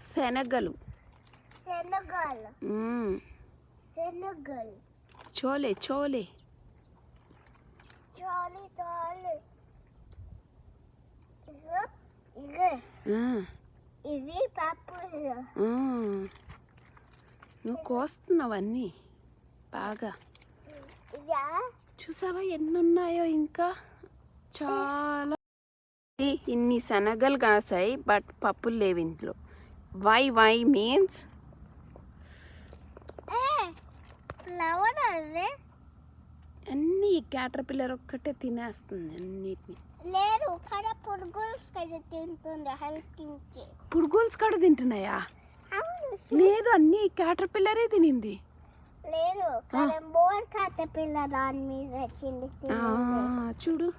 శనగలు చోలే చోలే ఇది పప్పులు నువ్వు కోస్తున్నావన్నీ బాగా చూసావా ఎన్నున్నాయో ఇంకా చాలా ఇన్ని శనగలు కాసాయి బట్ పప్పులు లేవు ఇంట్లో వై మీన్స్ ఫ్లవర్ అదే అన్ని క్యాటర్ పిల్లర్ ఒక్కటే తినేస్తుంది అన్నిటిని లేదు కడ పురుగుల్స్ కడ తింటుంది హెల్పింగ్కి పురుగుల్స్ కూడా తింటున్నాయా లేదు అన్ని క్యాటర్ పిల్లరే తినింది లేదు కడ మోర్ కాట పిల్ల దాని మీద వచ్చింది చూడు